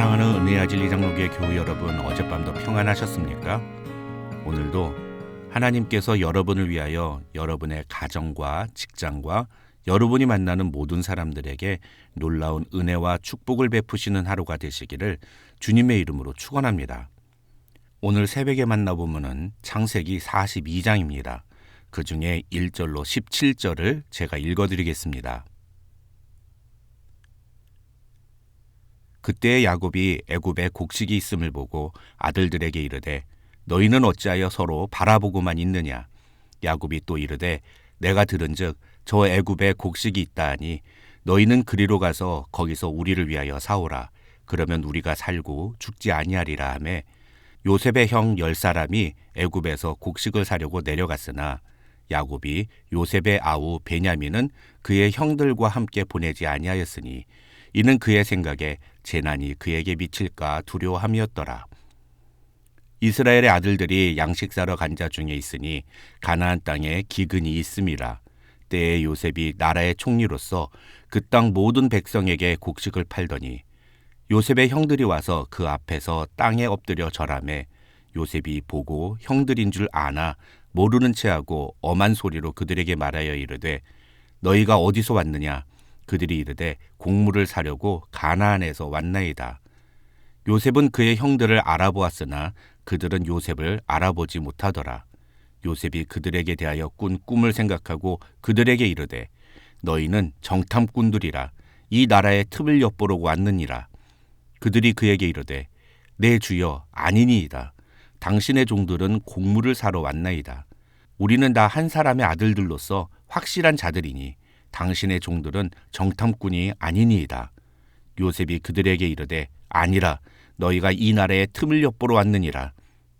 사랑하는 은혜의 진리 장로교회 교우 여러분, 어젯밤도 평안하셨습니까? 오늘도 하나님께서 여러분을 위하여 여러분의 가정과 직장과 여러분이 만나는 모든 사람들에게 놀라운 은혜와 축복을 베푸시는 하루가 되시기를 주님의 이름으로 축원합니다. 오늘 새벽에 만나보면은 창세기 42장입니다. 그 중에 1절로 17절을 제가 읽어드리겠습니다. 그때 야곱이 애굽에 곡식이 있음을 보고 아들들에게 이르되 너희는 어찌하여 서로 바라보고만 있느냐. 야곱이 또 이르되 내가 들은즉 저 애굽에 곡식이 있다 하니 너희는 그리로 가서 거기서 우리를 위하여 사오라. 그러면 우리가 살고 죽지 아니하리라 하매 요셉의 형 10사람이 애굽에서 곡식을 사려고 내려갔으나 야곱이 요셉의 아우 베냐민은 그의 형들과 함께 보내지 아니하였으니 이는 그의 생각에 재난이 그에게 미칠까 두려워함이었더라. 이스라엘의 아들들이 양식 사러 간 자 중에 있으니 가나안 땅에 기근이 있음이라. 때에 요셉이 나라의 총리로서 그 땅 모든 백성에게 곡식을 팔더니 요셉의 형들이 와서 그 앞에서 땅에 엎드려 절하매 요셉이 보고 형들인 줄 아나 모르는 체하고 엄한 소리로 그들에게 말하여 이르되 너희가 어디서 왔느냐. 그들이 이르되 곡물을 사려고 가나안에서 왔나이다. 요셉은 그의 형들을 알아보았으나 그들은 요셉을 알아보지 못하더라. 요셉이 그들에게 대하여 꾼 꿈을 생각하고 그들에게 이르되 너희는 정탐꾼들이라. 이 나라의 틈을 엿보려고 왔느니라. 그들이 그에게 이르되 내 주여 아니니이다. 당신의 종들은 곡물을 사러 왔나이다. 우리는 다 한 사람의 아들들로서 확실한 자들이니 당신의 종들은 정탐꾼이 아니니이다. 요셉이 그들에게 이르되 아니라 너희가 이 나라의 틈을 엿보러 왔느니라.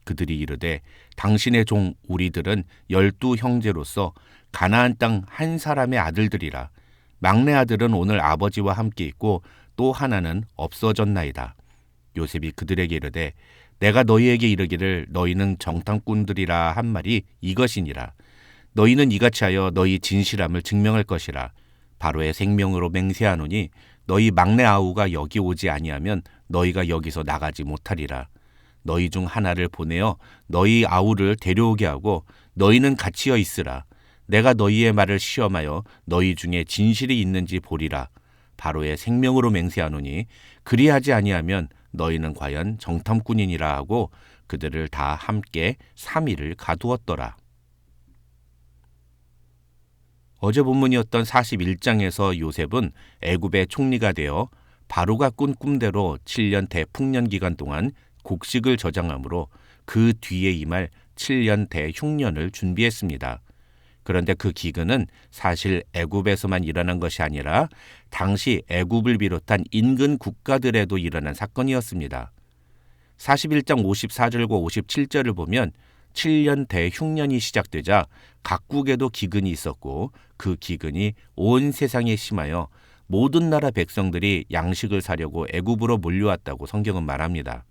그들이 이르되 당신의 종 우리들은 12 형제로서 가나안 땅 한 사람의 아들들이라. 막내 아들은 오늘 아버지와 함께 있고 또 하나는 없어졌나이다. 요셉이 그들에게 이르되 내가 너희에게 이르기를 너희는 정탐꾼들이라 한 말이 이것이니라. 너희는 이같이 하여 너희 진실함을 증명할 것이라. 바로의 생명으로 맹세하노니 너희 막내 아우가 여기 오지 아니하면 너희가 여기서 나가지 못하리라. 너희 중 하나를 보내어 너희 아우를 데려오게 하고 너희는 갇히어 있으라. 내가 너희의 말을 시험하여 너희 중에 진실이 있는지 보리라. 바로의 생명으로 맹세하노니 그리하지 아니하면 너희는 과연 정탐꾼이니라 하고 그들을 다 함께 3일을 가두었더라. 어제 본문이었던 41장에서 요셉은 애굽의 총리가 되어 바로가 꾼 꿈대로 7년 대풍년 기간 동안 곡식을 저장하므로 그 뒤에 임할 7년 대흉년을 준비했습니다. 그런데 그 기근은 사실 애굽에서만 일어난 것이 아니라 당시 애굽을 비롯한 인근 국가들에도 일어난 사건이었습니다. 41장 54절과 57절을 보면 7년 대흉년이 시작되자 각국에도 기근이 있었고 그 기근이 온 세상에 심하여 모든 나라 백성들이 양식을 사려고 애굽으로 몰려왔다고 성경은 말합니다.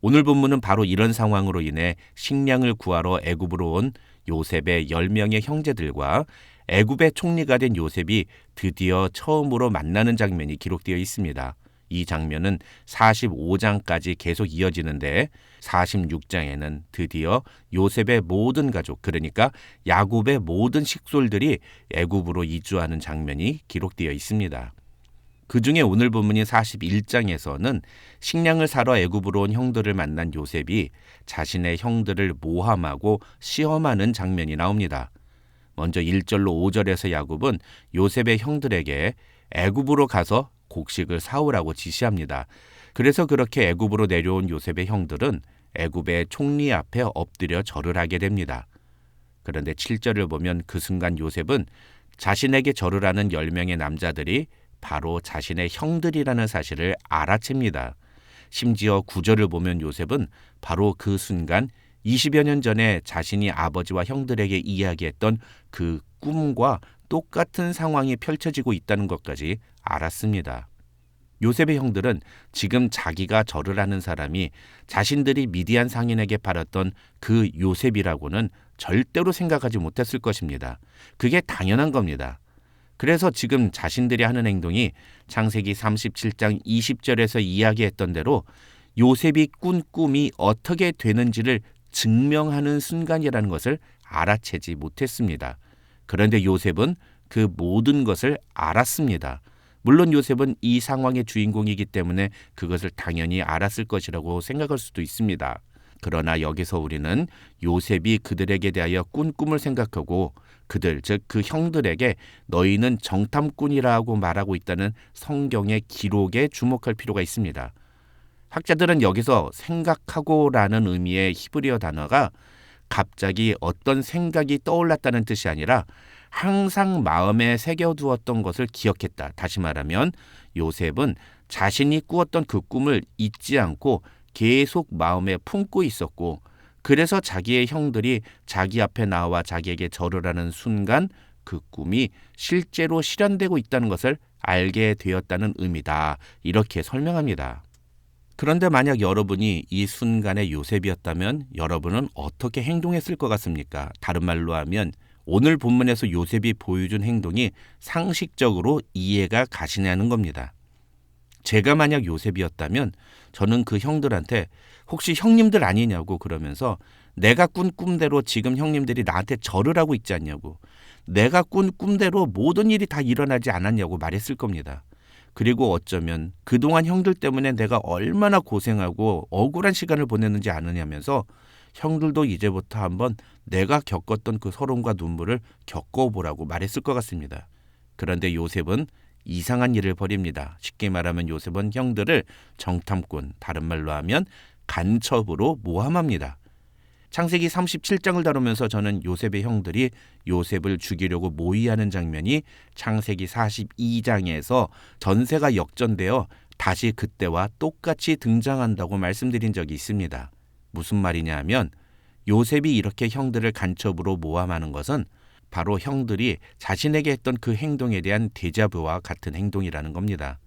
오늘 본문은 바로 이런 상황으로 인해 식량을 구하러 애굽으로 온 요셉의 10명의 형제들과 애굽의 총리가 된 요셉이 드디어 처음으로 만나는 장면이 기록되어 있습니다. 이 장면은 45장까지 계속 이어지는데 46장에는 드디어 요셉의 모든 가족, 그러니까 야곱의 모든 식솔들이 애굽으로 이주하는 장면이 기록되어 있습니다. 그 중에 오늘 본문인 41장에서는 식량을 사러 애굽으로 온 형들을 만난 요셉이 자신의 형들을 모함하고 시험하는 장면이 나옵니다. 먼저 1절로 5절에서 야곱은 요셉의 형들에게 애굽으로 가서 곡식을 사오라고 지시합니다. 그래서 그렇게 애굽으로 내려온 요셉의 형들은 애굽의 총리 앞에 엎드려 절을 하게 됩니다. 그런데 7절을 보면 그 순간 요셉은 자신에게 절을 하는 10명의 남자들이 바로 자신의 형들이라는 사실을 알아챕니다. 심지어 9절을 보면 요셉은 바로 그 순간 20여 년 전에 자신이 아버지와 형들에게 이야기했던 그 꿈과 똑같은 상황이 펼쳐지고 있다는 것까지 알았습니다. 요셉의 형들은 지금 자기가 절을 하는 사람이 자신들이 미디안 상인에게 팔았던 그 요셉이라고는 절대로 생각하지 못했을 것입니다. 그게 당연한 겁니다. 그래서 지금 자신들이 하는 행동이 창세기 37장 20절에서 이야기했던 대로 요셉이 꾼 꿈이 어떻게 되는지를 증명하는 순간이라는 것을 알아채지 못했습니다. 그런데 요셉은 그 모든 것을 알았습니다. 물론 요셉은 이 상황의 주인공이기 때문에 그것을 당연히 알았을 것이라고 생각할 수도 있습니다. 그러나 여기서 우리는 요셉이 그들에게 대하여 꾼 꿈을 생각하고 그들, 즉 그 형들에게 너희는 정탐꾼이라고 말하고 있다는 성경의 기록에 주목할 필요가 있습니다. 학자들은 여기서 생각하고라는 의미의 히브리어 단어가 갑자기 어떤 생각이 떠올랐다는 뜻이 아니라 항상 마음에 새겨두었던 것을 기억했다. 다시 말하면 요셉은 자신이 꾸었던 그 꿈을 잊지 않고 계속 마음에 품고 있었고, 그래서 자기의 형들이 자기 앞에 나와 자기에게 절을 하는 순간 그 꿈이 실제로 실현되고 있다는 것을 알게 되었다는 의미다. 이렇게 설명합니다. 그런데 만약 여러분이 이 순간의 요셉이었다면 여러분은 어떻게 행동했을 것 같습니까? 다른 말로 하면 오늘 본문에서 요셉이 보여준 행동이 상식적으로 이해가 가시냐는 겁니다. 제가 만약 요셉이었다면 저는 그 형들한테 혹시 형님들 아니냐고 그러면서 내가 꾼 꿈대로 지금 형님들이 나한테 절을 하고 있지 않냐고, 내가 꾼 꿈대로 모든 일이 다 일어나지 않았냐고 말했을 겁니다. 그리고 어쩌면 그동안 형들 때문에 내가 얼마나 고생하고 억울한 시간을 보냈는지 아느냐면서 형들도 이제부터 한번 내가 겪었던 그 서름과 눈물을 겪어보라고 말했을 것 같습니다. 그런데 요셉은 이상한 일을 벌입니다. 쉽게 말하면 요셉은 형들을 정탐꾼, 다른 말로 하면 간첩으로 모함합니다. 창세기 37장을 다루면서 저는 요셉의 형들이 요셉을 죽이려고 모의하는 장면이 창세기 42장에서 전세가 역전되어 다시 그때와 똑같이 등장한다고 말씀드린 적이 있습니다. 무슨 말이냐 하면 요셉이 이렇게 형들을 간첩으로 모함하는 것은 바로 형들이 자신에게 했던 그 행동에 대한 데자뷰와 같은 행동이라는 겁니다.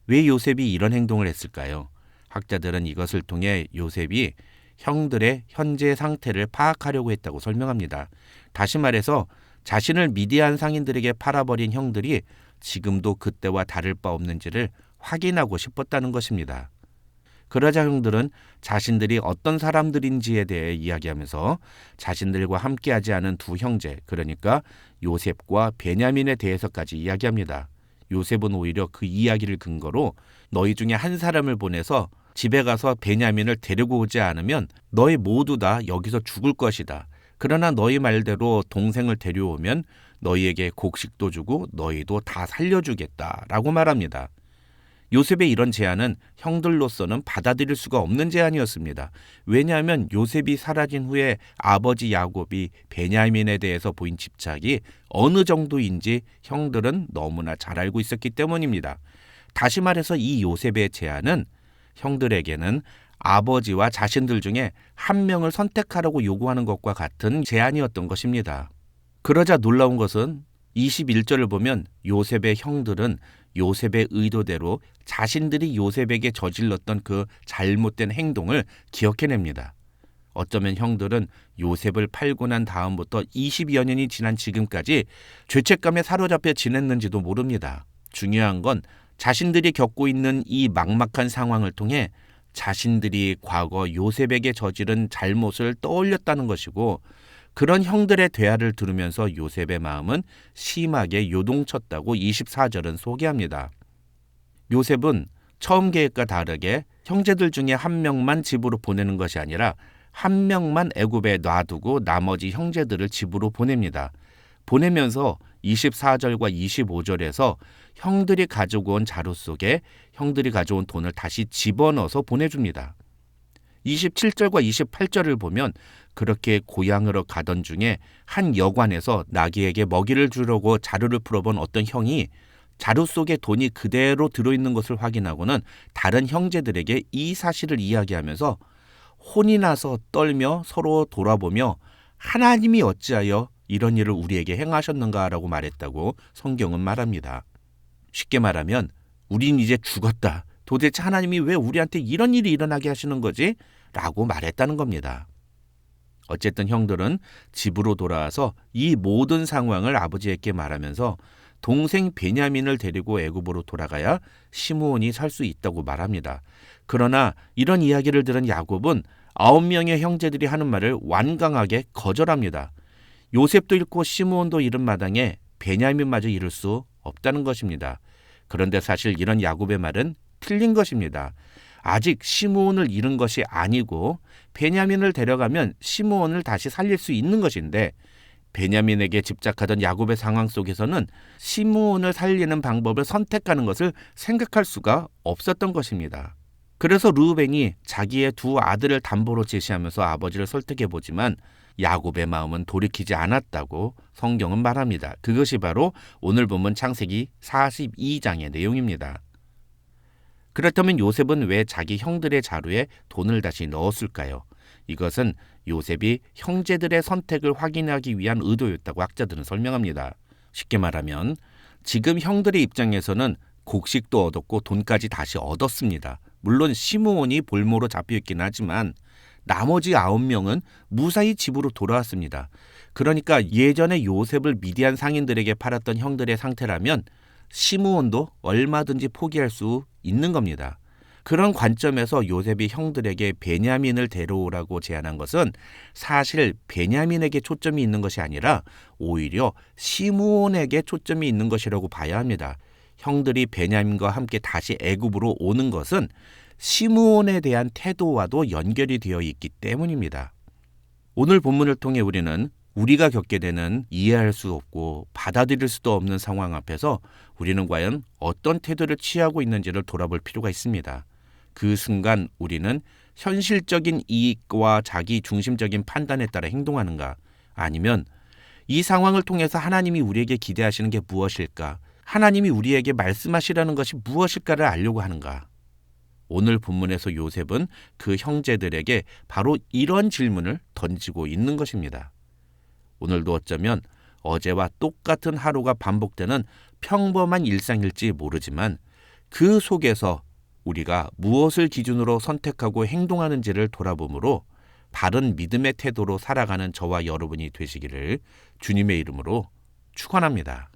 왜 요셉이 이런 행동을 했을까요? 학자들은 이것을 통해 요셉이 형들의 현재 상태를 파악하려고 했다고 설명합니다. 다시 말해서 자신을 미디안 상인들에게 팔아버린 형들이 지금도 그때와 다를 바 없는지를 확인하고 싶었다는 것입니다. 그러자 형들은 자신들이 어떤 사람들인지에 대해 이야기하면서 자신들과 함께하지 않은 두 형제, 그러니까 요셉과 베냐민에 대해서까지 이야기합니다. 요셉은 오히려 그 이야기를 근거로 너희 중에 한 사람을 보내서 집에 가서 베냐민을 데리고 오지 않으면 너희 모두 다 여기서 죽을 것이다. 그러나 너희 말대로 동생을 데려오면 너희에게 곡식도 주고 너희도 다 살려주겠다라고 말합니다. 요셉의 이런 제안은 형들로서는 받아들일 수가 없는 제안이었습니다. 왜냐하면 요셉이 사라진 후에 아버지 야곱이 베냐민에 대해서 보인 집착이 어느 정도인지 형들은 너무나 잘 알고 있었기 때문입니다. 다시 말해서 이 요셉의 제안은 형들에게는 아버지와 자신들 중에 한 명을 선택하라고 요구하는 것과 같은 제안이었던 것입니다. 그러자 놀라운 것은 21절을 보면 요셉의 형들은 요셉의 의도대로 자신들이 요셉에게 저질렀던 그 잘못된 행동을 기억해냅니다. 어쩌면 형들은 요셉을 팔고 난 다음부터 20여 년이 지난 지금까지 죄책감에 사로잡혀 지냈는지도 모릅니다. 중요한 건 자신들이 겪고 있는 이 막막한 상황을 통해 자신들이 과거 요셉에게 저지른 잘못을 떠올렸다는 것이고, 그런 형들의 대화를 들으면서 요셉의 마음은 심하게 요동쳤다고 24절은 소개합니다. 요셉은 처음 계획과 다르게 형제들 중에 한 명만 집으로 보내는 것이 아니라 한 명만 애굽에 놔두고 나머지 형제들을 집으로 보냅니다. 보내면서 24절과 25절에서 형들이 가지고 온 자루 속에 형들이 가져온 돈을 다시 집어넣어서 보내줍니다. 27절과 28절을 보면 그렇게 고향으로 가던 중에 한 여관에서 나귀에게 먹이를 주려고 자루를 풀어본 어떤 형이 자루 속에 돈이 그대로 들어있는 것을 확인하고는 다른 형제들에게 이 사실을 이야기하면서 혼이 나서 떨며 서로 돌아보며 하나님이 어찌하여 이런 일을 우리에게 행하셨는가라고 말했다고 성경은 말합니다. 쉽게 말하면 우린 이제 죽었다. 도대체 하나님이 왜 우리한테 이런 일이 일어나게 하시는 거지? 라고 말했다는 겁니다. 어쨌든 형들은 집으로 돌아와서 이 모든 상황을 아버지에게 말하면서 동생 베냐민을 데리고 애굽으로 돌아가야 시므온이 살 수 있다고 말합니다. 그러나 이런 이야기를 들은 야곱은 9명의 형제들이 하는 말을 완강하게 거절합니다. 요셉도 잃고 시므온도 잃은 마당에 베냐민마저 잃을 수 없다는 것입니다. 그런데 사실 이런 야곱의 말은 틀린 것입니다. 아직 시므온을 잃은 것이 아니고 베냐민을 데려가면 시므온을 다시 살릴 수 있는 것인데, 베냐민에게 집착하던 야곱의 상황 속에서는 시므온을 살리는 방법을 선택하는 것을 생각할 수가 없었던 것입니다. 그래서 르우벤이 자기의 두 아들을 담보로 제시하면서 아버지를 설득해보지만 야곱의 마음은 돌이키지 않았다고 성경은 말합니다. 그것이 바로 오늘 본문 창세기 42장의 내용입니다. 그렇다면 요셉은 왜 자기 형들의 자루에 돈을 다시 넣었을까요? 이것은 요셉이 형제들의 선택을 확인하기 위한 의도였다고 학자들은 설명합니다. 쉽게 말하면 지금 형들의 입장에서는 곡식도 얻었고 돈까지 다시 얻었습니다. 물론 시므온이 볼모로 잡혀있긴 하지만 나머지 9명은 무사히 집으로 돌아왔습니다. 그러니까 예전에 요셉을 미디안 상인들에게 팔았던 형들의 상태라면 시므온도 얼마든지 포기할 수 있는 겁니다. 그런 관점에서 요셉이 형들에게 베냐민을 데려오라고 제안한 것은 사실 베냐민에게 초점이 있는 것이 아니라 오히려 시므온에게 초점이 있는 것이라고 봐야 합니다. 형들이 베냐민과 함께 다시 애굽으로 오는 것은 시므온에 대한 태도와도 연결이 되어 있기 때문입니다. 오늘 본문을 통해 우리는 우리가 겪게 되는 이해할 수 없고 받아들일 수도 없는 상황 앞에서 우리는 과연 어떤 태도를 취하고 있는지를 돌아볼 필요가 있습니다. 그 순간 우리는 현실적인 이익과 자기 중심적인 판단에 따라 행동하는가, 아니면 이 상황을 통해서 하나님이 우리에게 기대하시는 게 무엇일까, 하나님이 우리에게 말씀하시려는 것이 무엇일까를 알려고 하는가. 오늘 본문에서 요셉은 그 형제들에게 바로 이런 질문을 던지고 있는 것입니다. 오늘도 어쩌면 어제와 똑같은 하루가 반복되는 평범한 일상일지 모르지만 그 속에서 우리가 무엇을 기준으로 선택하고 행동하는지를 돌아보므로 바른 믿음의 태도로 살아가는 저와 여러분이 되시기를 주님의 이름으로 축원합니다.